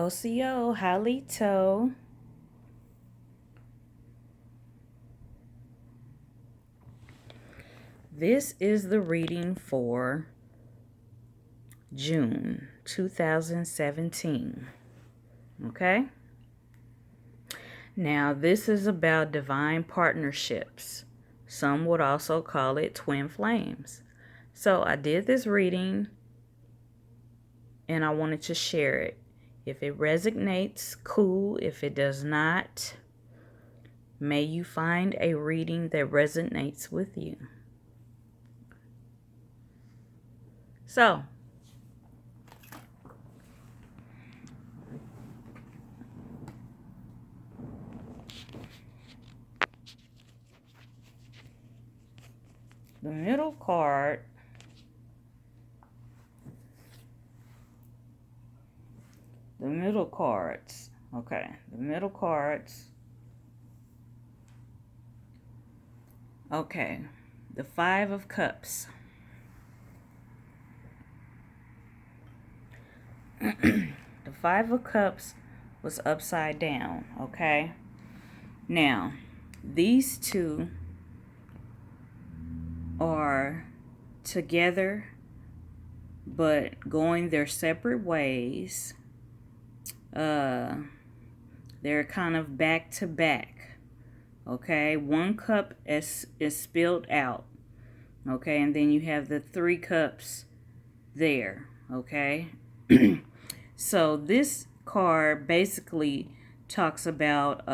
Ase A'ho, Halito. This is the reading for June 2017. Okay? Now, this is about divine partnerships. Some would also call it twin flames. So, I did this reading and I wanted to share it. If it resonates, cool. If it does not, may you find a reading that resonates with you. So, the middle cards, okay, the middle cards, okay, the Five of Cups. The Five of Cups was upside down, okay? Now, these two are together, but going their separate ways. They're kind of back to back, okay? One cup is spilled out, okay? And then you have the three cups there, okay? So this card basically talks about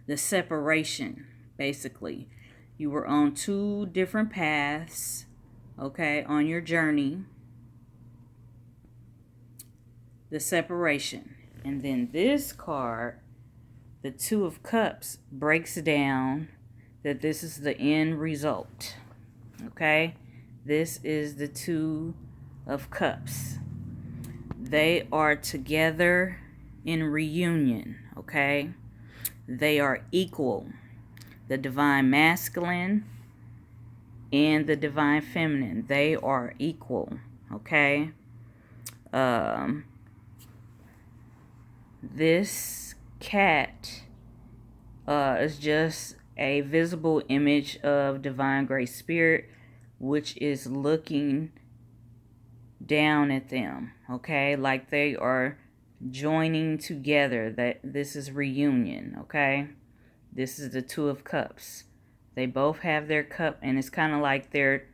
the separation, basically. You were on two different paths, okay, on your journey. The separation. And then this card, the Two of Cups, breaks down that this is the end result, okay? This is the Two of Cups. They are together in reunion, okay? They are equal. The divine masculine and the divine feminine, they are equal, okay? This cat is just a visible image of divine great spirit, which is looking down at them, okay, like they are joining together. That this is reunion, okay? This is the Two of Cups. They both have their cup, and it's kind of like they're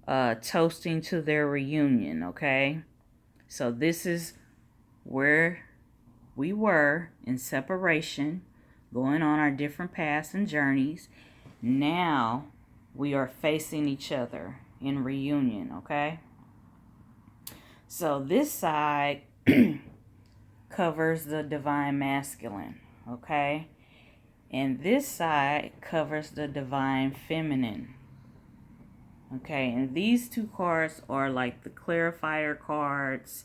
toasting to their reunion, okay? So this is where we were in separation, going on our different paths and journeys. Now we are facing each other in reunion, okay? So this side covers the divine masculine, okay? And this side covers the divine feminine, okay? And these two cards are like the clarifier cards,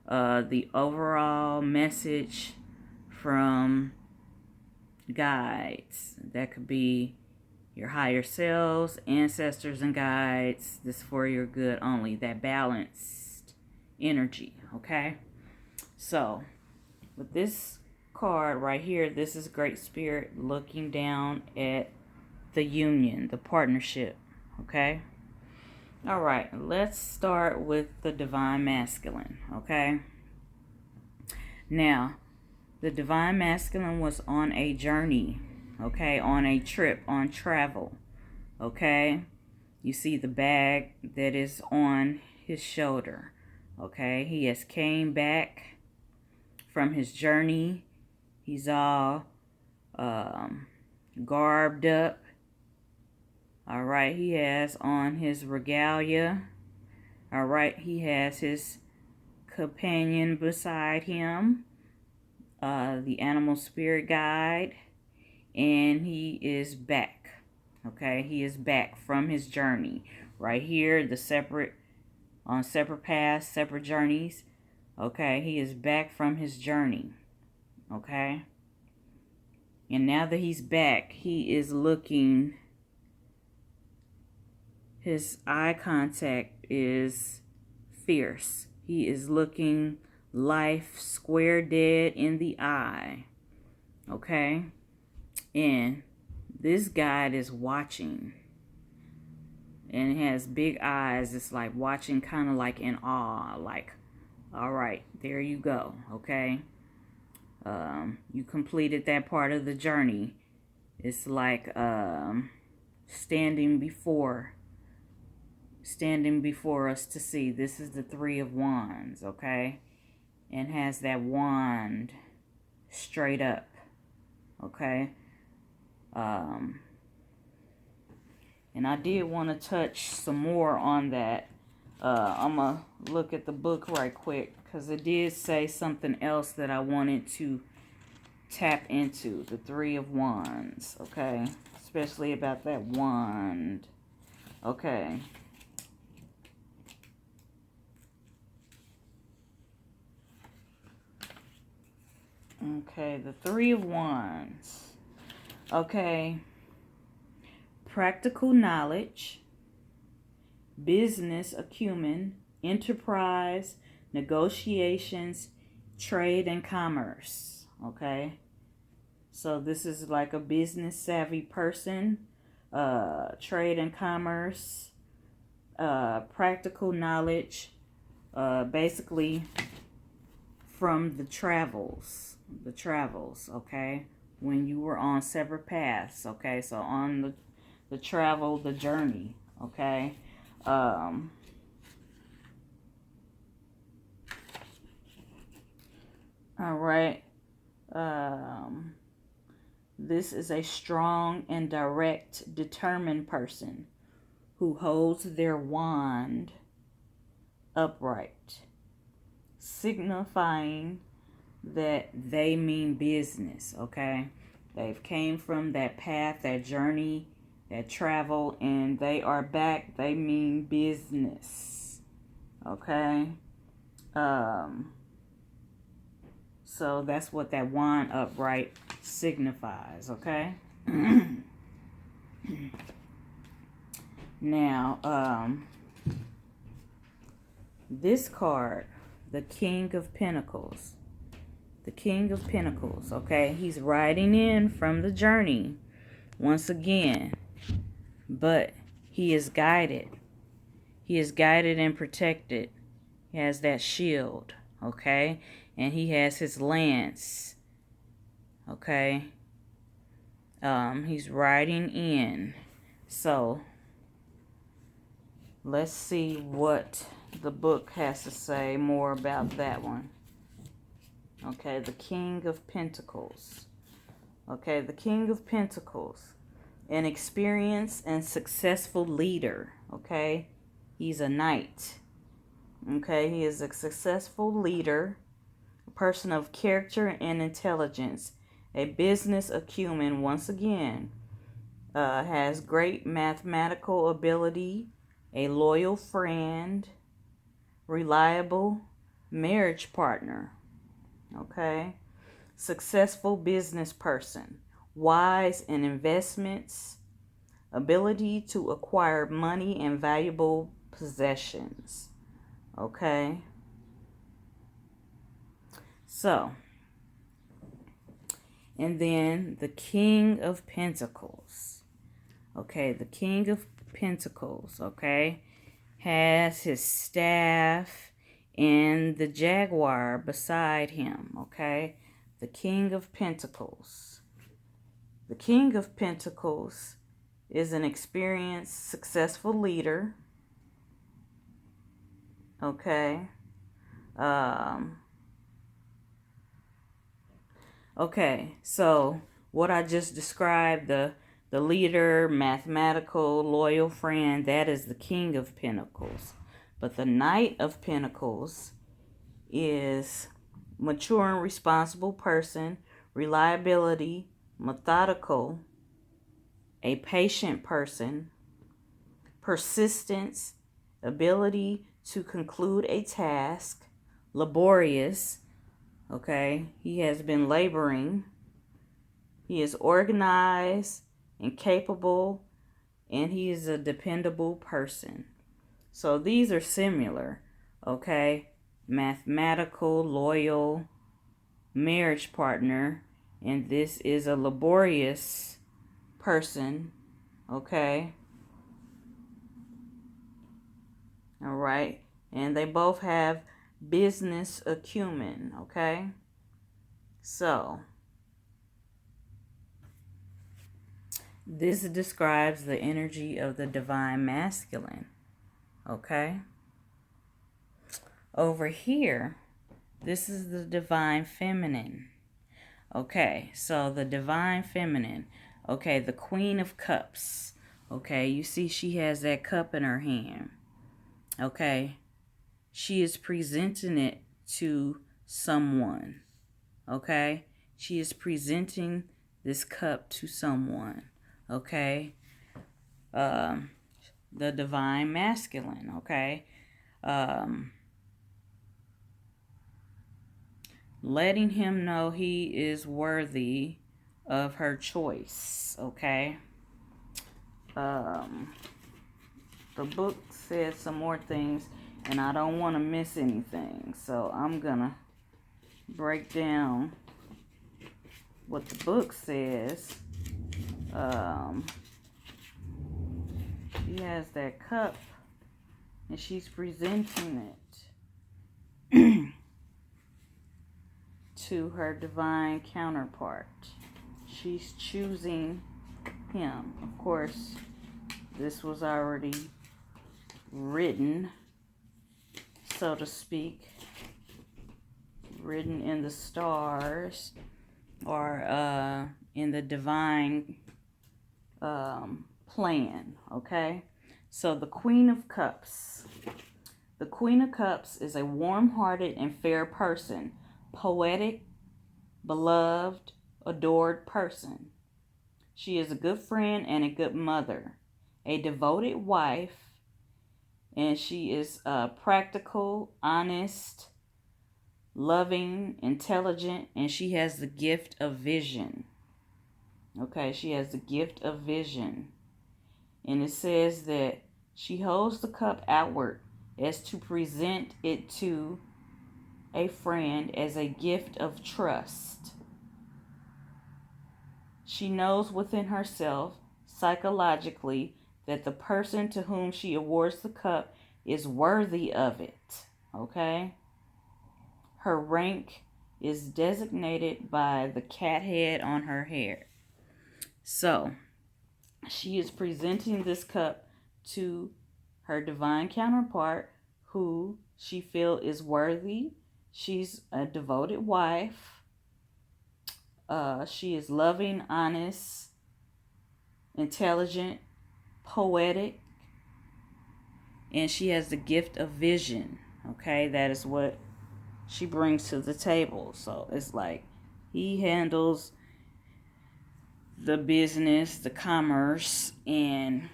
the overall message from guides. That could be your higher selves, ancestors, and guides. This is for your good only. That balanced energy, okay? So, with this card right here, this is Great Spirit looking down at the union, the partnership, okay? All right, let's start with the divine masculine, okay? Now, the divine masculine was on a journey, okay? On a trip, on travel, okay? You see the bag that is on his shoulder, okay? He has came back from his journey. He's all garbed up. All right, he has on his regalia. All right, he has his companion beside him, the animal spirit guide, and he is back. Okay, he is back from his journey. Right here, the separate paths, separate journeys. Okay, he is back from his journey. Okay, and now that he's back, he is looking. His eye contact is fierce. He is looking life square dead in the eye. Okay? And this guide is watching. And it has big eyes. It's like watching, kind of like in awe. Like, all right, there you go. Okay? You completed that part of the journey. It's like standing before us to see. This is the Three of Wands, okay? And has that wand straight up, okay? And I did want to touch some more on that. I'm going to look at the book right quick because it did say something else that I wanted to tap into. The Three of Wands, okay? Especially about that wand, okay? Okay, the Three of Wands. Okay. Practical knowledge, business acumen, enterprise, negotiations, trade, and commerce. Okay. So this is like a business savvy person. Trade and commerce. Practical knowledge. Basically from the travels, okay, when you were on separate paths, okay, so on the travel, the journey, okay, all right, this is a strong and direct, determined person who holds their wand upright, signifying that they mean business, okay? They've came from that path, that journey, that travel, and they are back. They mean business, okay? So that's what that wand upright signifies, okay? Now, this card, the King of Pentacles. The King of Pentacles, okay? He's riding in from the journey once again. But he is guided. He is guided and protected. He has that shield, okay? And he has his lance, okay? He's riding in. So, let's see what the book has to say more about that one. Okay, the King of Pentacles. Okay, the King of Pentacles. An experienced and successful leader. Okay, he's a knight. Okay, he is a successful leader. A person of character and intelligence. A business acumen, once again. Has great mathematical ability. A loyal friend. Reliable marriage partner. Okay, successful business person, wise in investments, ability to acquire money and valuable possessions. Okay, so, and then the King of Pentacles. Okay, the King of Pentacles, okay, has his staff and the jaguar beside him, okay? The King of Pentacles. The King of Pentacles is an experienced, successful leader, okay? Okay, so what I just described, the leader, mathematical, loyal friend, that is the King of Pentacles. But the Knight of Pentacles is mature and responsible person, reliability, methodical, a patient person, persistence, ability to conclude a task, laborious, okay, he has been laboring, he is organized and capable, and he is a dependable person. So these are similar, okay? mathematical, loyal marriage partner. And this is a laborious person, okay? All right. And they both have business acumen, okay? So, this describes the energy of the divine masculine, okay? Over here, this is the divine feminine. Okay, so the divine feminine. Okay, the Queen of Cups. Okay, you see she has that cup in her hand. Okay, she is presenting it to someone. Okay, she is presenting this cup to someone. Okay, the divine masculine. Okay, letting him know he is worthy of her choice. Okay. The book says some more things, and I don't want to miss anything, so I'm gonna break down what the book says. She has that cup, and she's presenting it to her divine counterpart. She's choosing him. Of course, this was already written, so to speak, written in the stars, or in the divine plan, okay? So the Queen of Cups. The Queen of Cups is a warm-hearted and fair person, poetic, beloved, adored person. She is a good friend and a good mother, a devoted wife, and she is practical, honest, loving, intelligent, and she has the gift of vision. Okay, she has the gift of vision. And it says that she holds the cup outward as to present it to a friend as a gift of trust. She knows within herself, psychologically, that the person to whom she awards the cup is worthy of it. Okay? Her rank is designated by the cat head on her hair. So, she is presenting this cup to her divine counterpart, who she feels is worthy. She's a devoted wife. She is loving, honest, intelligent, poetic, and she has the gift of vision. Okay, that is what she brings to the table. So it's like he handles the business, the commerce, and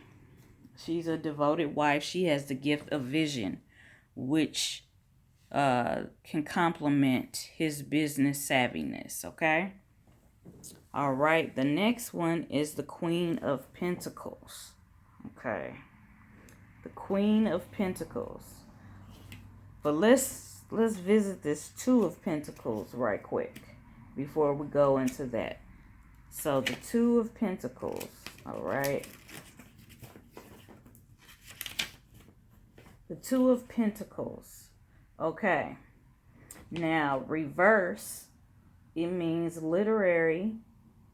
she's a devoted wife. She has the gift of vision, which can complement his business savviness. Okay. All right. The next one is the Queen of Pentacles. Okay. The Queen of Pentacles. But let's visit this Two of Pentacles right quick before we go into that. So the Two of Pentacles, all right. The Two of Pentacles, okay. Now, reverse, it means literary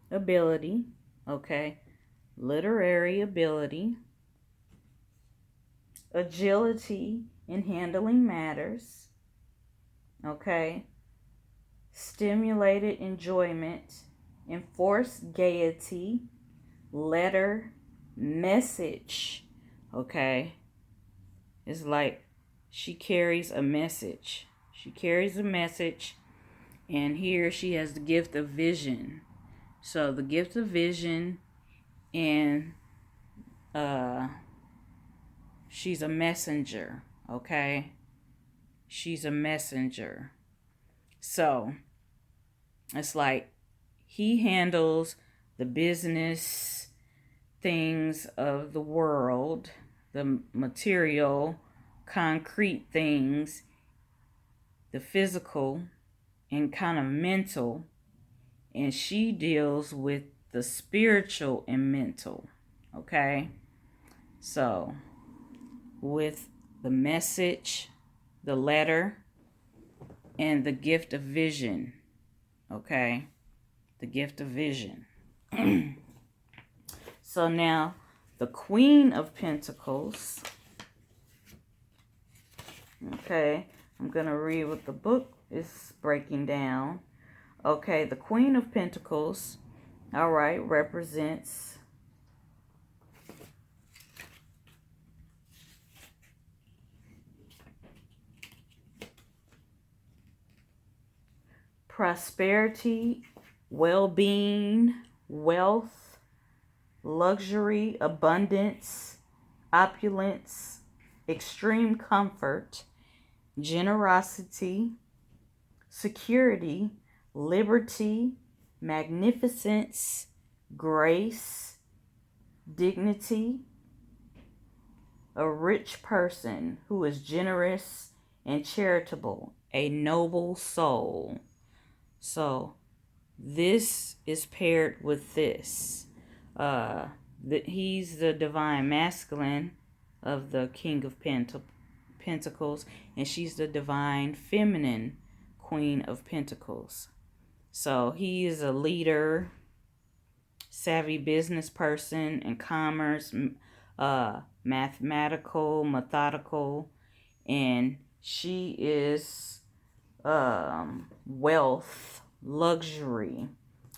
ability, okay. Literary ability, agility in handling matters, okay. Stimulated enjoyment, enforced gaiety, letter, message, okay. It's like she carries a message. She carries a message, and here she has the gift of vision. So the gift of vision, and she's a messenger, okay? She's a messenger. So it's like he handles the business things of the world, the material, concrete things, the physical and kind of mental, and she deals with the spiritual and mental. Okay, so with the message, the letter, and the gift of vision. Okay, the gift of vision. So now the Queen of Pentacles. Okay, I'm going to read what the book is breaking down. Okay, the Queen of Pentacles, all right, represents prosperity, well-being, wealth, luxury, abundance, opulence, extreme comfort, generosity, security, liberty, magnificence, grace, dignity, a rich person who is generous and charitable, a noble soul. So this is paired with this. He's the divine masculine of the King of Pentacles, and she's the divine feminine Queen of Pentacles. So he is a leader, savvy business person in commerce, mathematical, methodical, and she is wealth, luxury.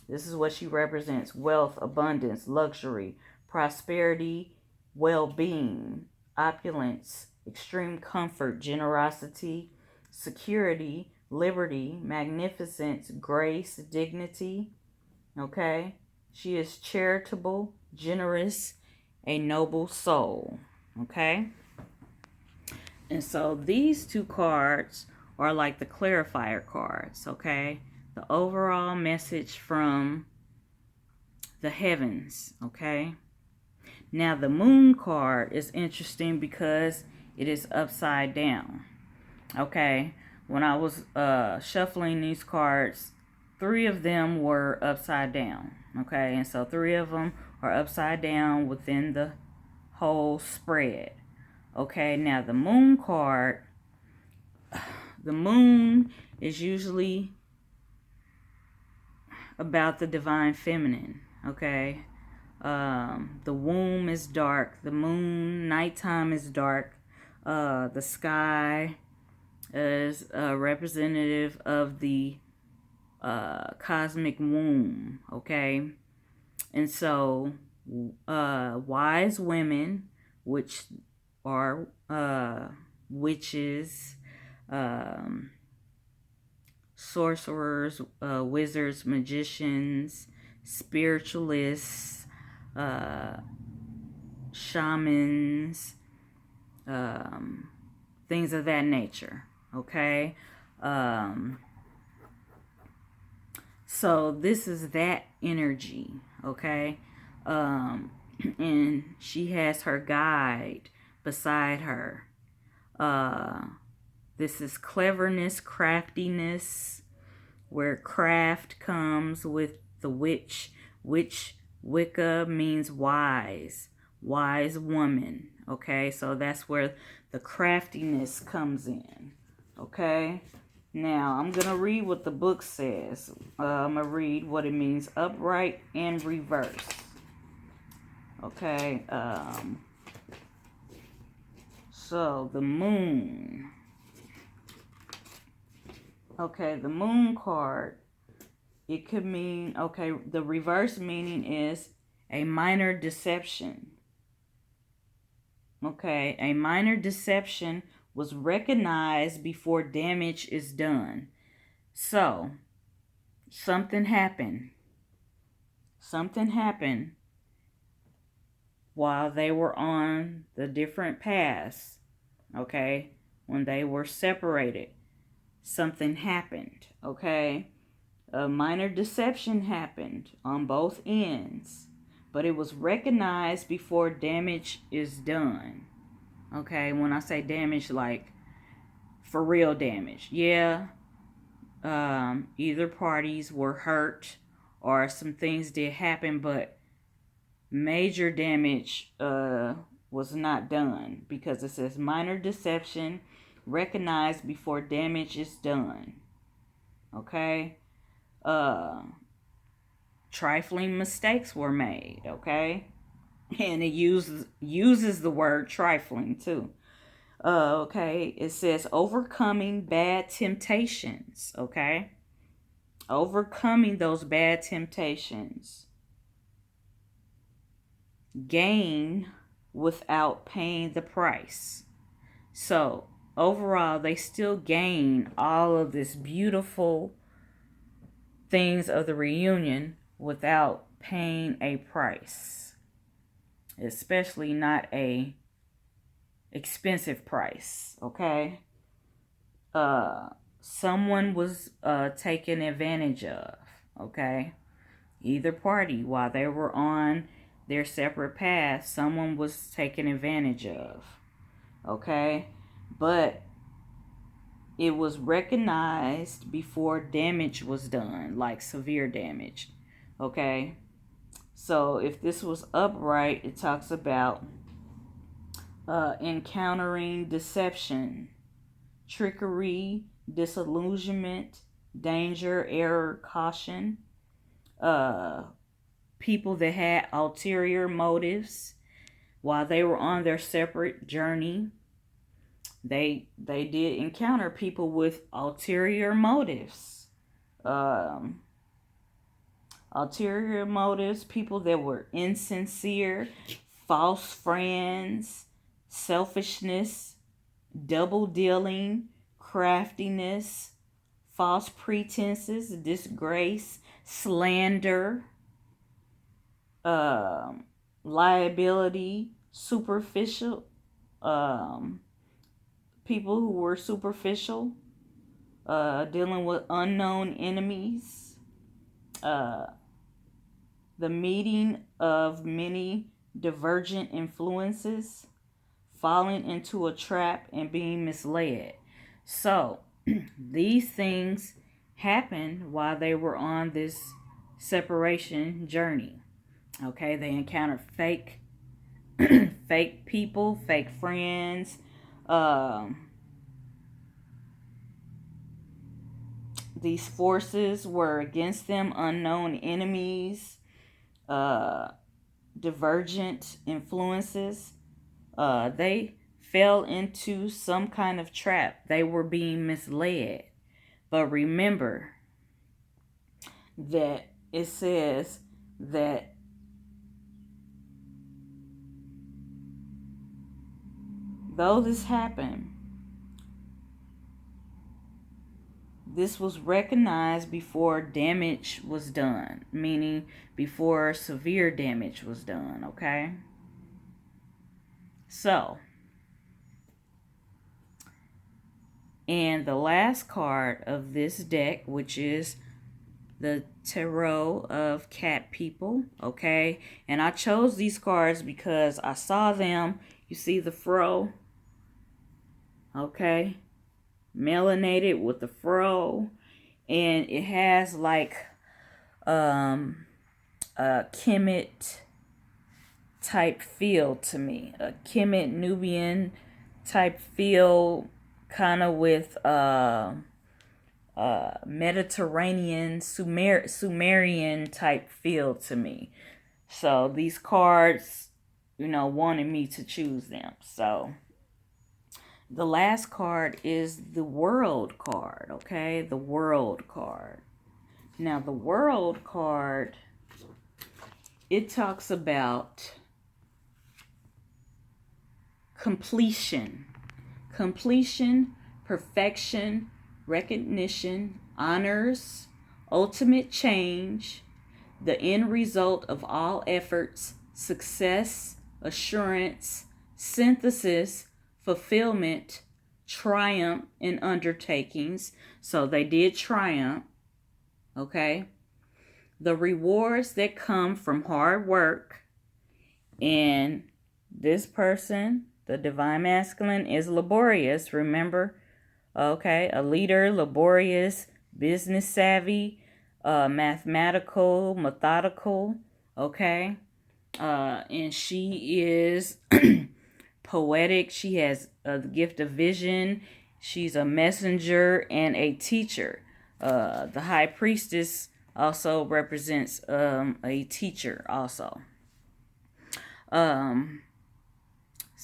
This is what she represents: wealth, abundance, luxury, prosperity, well-being, opulence, extreme comfort, generosity, security, liberty, magnificence, grace, dignity. Okay? She is charitable, generous, a noble soul. Okay? And so these two cards are like the clarifier cards, okay? The overall message from the heavens, okay? Now the moon card is interesting because it is upside down, okay? When I was shuffling these cards, 3 of them were upside down, okay? And so 3 of them are upside down within the whole spread. Okay, now the moon card, the moon is usually about the divine feminine, okay? The womb is dark. The moon, nighttime is dark. The sky is representative of the cosmic womb, okay? And so wise women, which are witches, sorcerers, wizards, magicians, spiritualists, shamans, things of that nature, okay? So this is that energy, okay? And she has her guide beside her. This is cleverness, craftiness, where craft comes with the witch. Wicca means wise woman, okay? So that's where the craftiness comes in, okay? Now, I'm going to read what the book says. I'm going to read what it means upright and reverse, okay? So, the moon. Okay, the moon card, it could mean, okay, the reverse meaning is a minor deception. Okay, a minor deception was recognized before damage is done. So, something happened. Something happened while they were on the different paths. Okay, when they were separated, something happened. Okay, a minor deception happened on both ends, but it was recognized before damage is done. Okay, when I say damage, like for real damage. Yeah, either parties were hurt or some things did happen, but major damage was not done, because it says minor deception recognized before damage is done. Okay? Trifling mistakes were made, okay? And it uses the word trifling too. Okay, it says overcoming bad temptations, okay? Overcoming those bad temptations. Gain without paying the price. So, overall, they still gain all of this beautiful things of the reunion without paying a price. Especially not a expensive price, okay? Someone was taken advantage of, okay? Either party, while they were on their separate paths, someone was taken advantage of, okay? But it was recognized before damage was done, like severe damage, okay? So if this was upright, it talks about encountering deception, trickery, disillusionment, danger, error, caution. People that had ulterior motives while they were on their separate journey. They did encounter people with ulterior motives. Ulterior motives, people that were insincere, false friends, selfishness, double dealing, craftiness, false pretenses, disgrace, slander, liability, superficial, people who were superficial, dealing with unknown enemies, the meeting of many divergent influences, falling into a trap and being misled. So, these things happened while they were on this separation journey. Okay, they encountered fake people, fake friends. These forces were against them, unknown enemies, divergent influences. They fell into some kind of trap. They were being misled. But remember that it says that though this happened, this was recognized before damage was done, meaning before severe damage was done, okay? So, and the last card of this deck, which is the Tarot of Cat People, okay? And I chose these cards because I saw them. You see the fro, okay? Melanated with the fro, and it has like a Kemet type feel to me, a Kemet Nubian type feel, kind of with Mediterranean Sumerian type feel to me. So these cards, wanted me to choose them. So the last card is the World card, okay? The World card. Now, the World card, it talks about completion. Completion, perfection, recognition, honors, ultimate change, the end result of all efforts, success, assurance, synthesis, fulfillment, triumph in undertakings. So they did triumph, okay? The rewards that come from hard work. And this person, the Divine Masculine, is laborious. Remember, Okay, a leader, laborious, business savvy, mathematical, methodical. Okay, and she is poetic. She has the gift of vision. She's a messenger and a teacher. The high priestess also represents a teacher also. Um,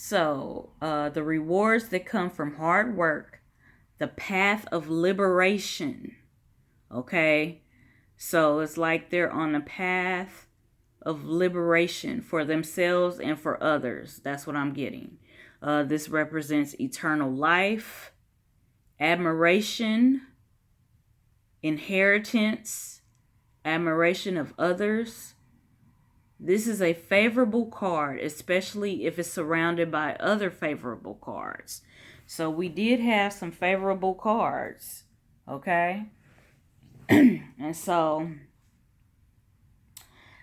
the rewards that come from hard work, the path of liberation. Okay, so it's like they're on a path of liberation for themselves and for others. That's what I'm getting. This represents eternal life, admiration, inheritance, admiration of others. This is a favorable card, especially if it's surrounded by other favorable cards. So we did have some favorable cards, okay? And so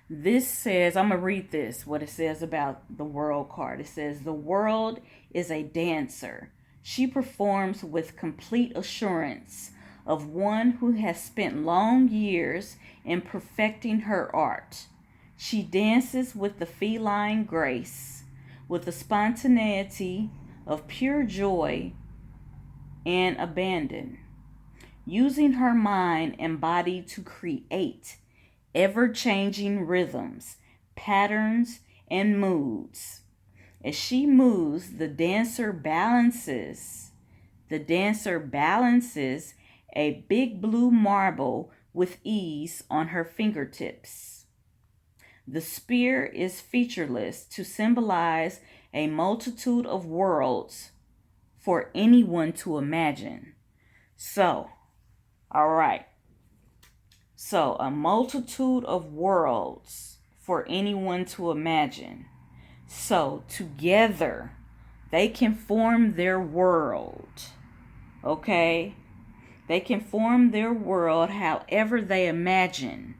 this says, I'm going to read this, what it says about the world card. It says, the world is a dancer. She performs with complete assurance of one who has spent long years in perfecting her art. She dances with the feline grace, with the spontaneity of pure joy and abandon, using her mind and body to create ever-changing rhythms, patterns, and moods. As she moves, the dancer balances a big blue marble with ease on her fingertips. The spear is featureless to symbolize a multitude of worlds for anyone to imagine. So, all right. So, a multitude of worlds for anyone to imagine. So, together, they can form their world. Okay? They can form their world however they imagine,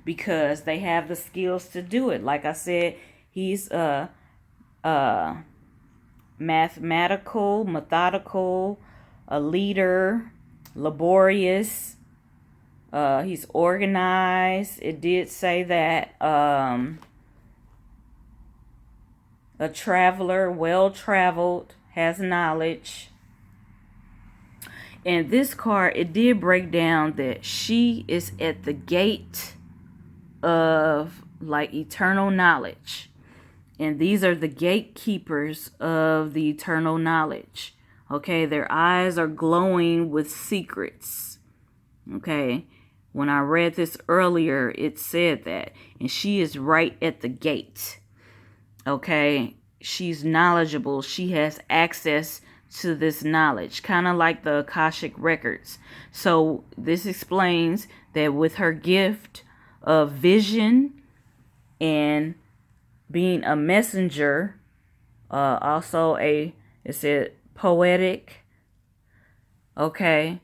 because they have the skills to do it. Like I said, he's mathematical, methodical, a leader, laborious. He's organized. It did say that a traveler, well-traveled, has knowledge. And this card, it did break down that she is at the gate of like eternal knowledge. And these are the gatekeepers of the eternal knowledge. Okay, their eyes are glowing with secrets. Okay, when I read this earlier, it said that. And she is right at the gate. Okay, she's knowledgeable. She has access to this knowledge, kind of like the Akashic records. So this explains that with her gift of vision and being a messenger, also it said poetic. Okay,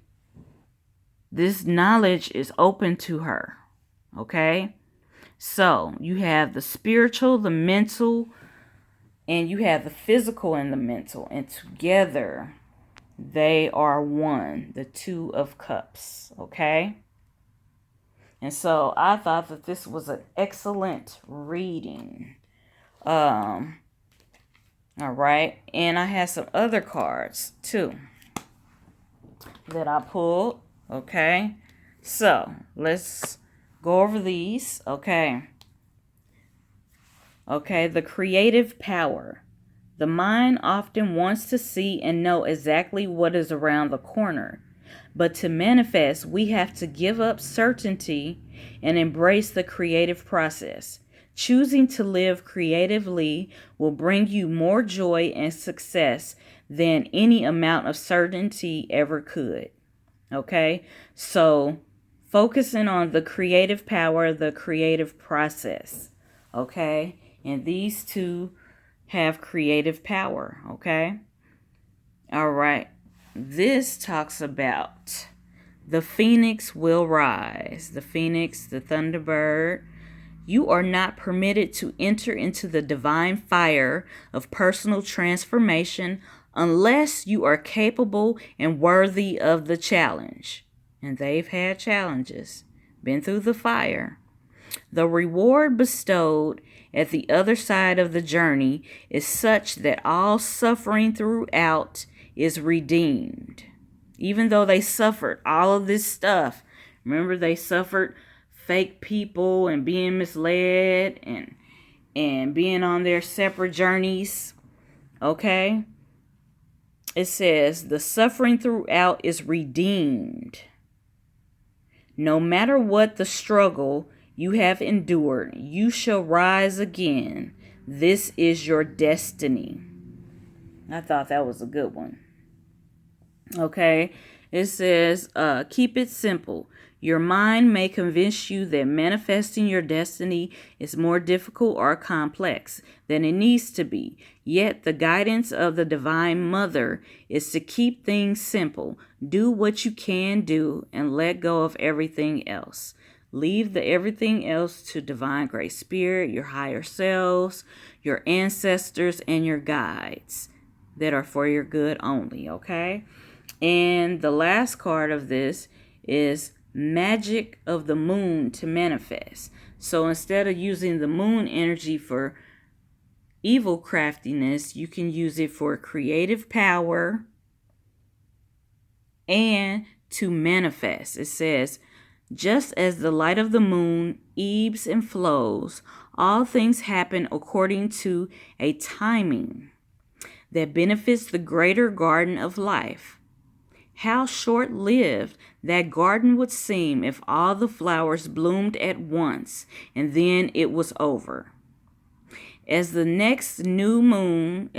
this knowledge is open to her. Okay, so you have the spiritual, the mental, and you have the physical and the mental, and together they are one, the Two of Cups. Okay, and so I thought that this was an excellent reading. All right, and I had some other cards too that I pulled. Okay, so let's go over these. Okay, the creative power. The mind often wants to see and know exactly what is around the corner. But to manifest, we have to give up certainty and embrace the creative process. Choosing to live creatively will bring you more joy and success than any amount of certainty ever could. Okay? So, focusing on the creative power, the creative process. Okay? And these two have creative power. Okay? All right. This talks about the phoenix will rise. The phoenix, the thunderbird. You are not permitted to enter into the divine fire of personal transformation unless you are capable and worthy of the challenge. And they've had challenges, been through the fire. The reward bestowed at the other side of the journey is such that all suffering throughout is redeemed. Even though they suffered all of this stuff, remember they suffered fake people and being misled and being on their separate journeys. Okay? It says the suffering throughout is redeemed. No matter what the struggle you have endured, you shall rise again. This is your destiny. I thought that was a good one. Okay, it says, keep it simple. Your mind may convince you that manifesting your destiny is more difficult or complex than it needs to be. Yet the guidance of the Divine Mother is to keep things simple. Do what you can do and let go of everything else. Leave the everything else to Divine Great Spirit, your higher selves, your ancestors, and your guides that are for your good only, okay? And the last card of this is magic of the moon to manifest. So instead of using the moon energy for evil craftiness, you can use it for creative power and to manifest. It says, just as the light of the moon ebbs and flows, all things happen according to a timing that benefits the greater garden of life. How short-lived that garden would seem if all the flowers bloomed at once and then it was over. As the next moon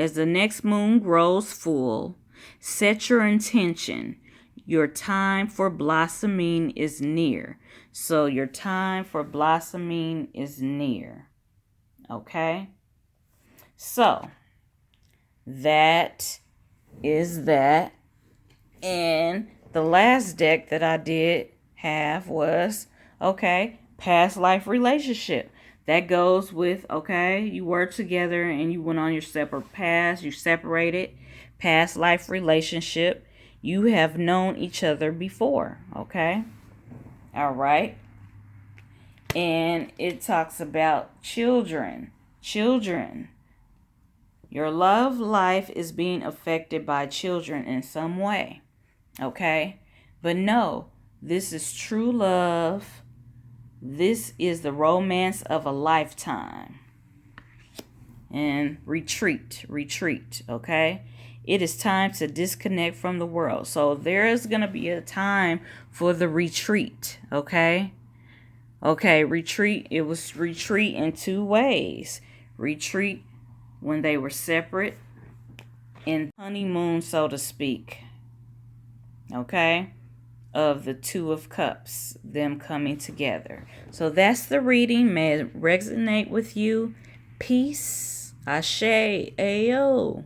grows full, set your intention. Your time for blossoming is near. So your time for blossoming is near. Okay? So that is that. And the last deck that I did have was, past life relationship. That goes with, you were together and you went on your separate paths. You separated. Past life relationship. You have known each other before. Okay? All right. And it talks about children. Children. Your love life is being affected by children in some way. Okay? But no, this is true love. This is the romance of a lifetime. And retreat, okay? It is time to disconnect from the world. So there is going to be a time for the retreat, okay? Okay, retreat. It was retreat in two ways. Retreat when they were separate and honeymoon, so to speak. Okay? Of the Two of Cups, them coming together. So that's the reading. May it resonate with you. Peace. Ase A'ho.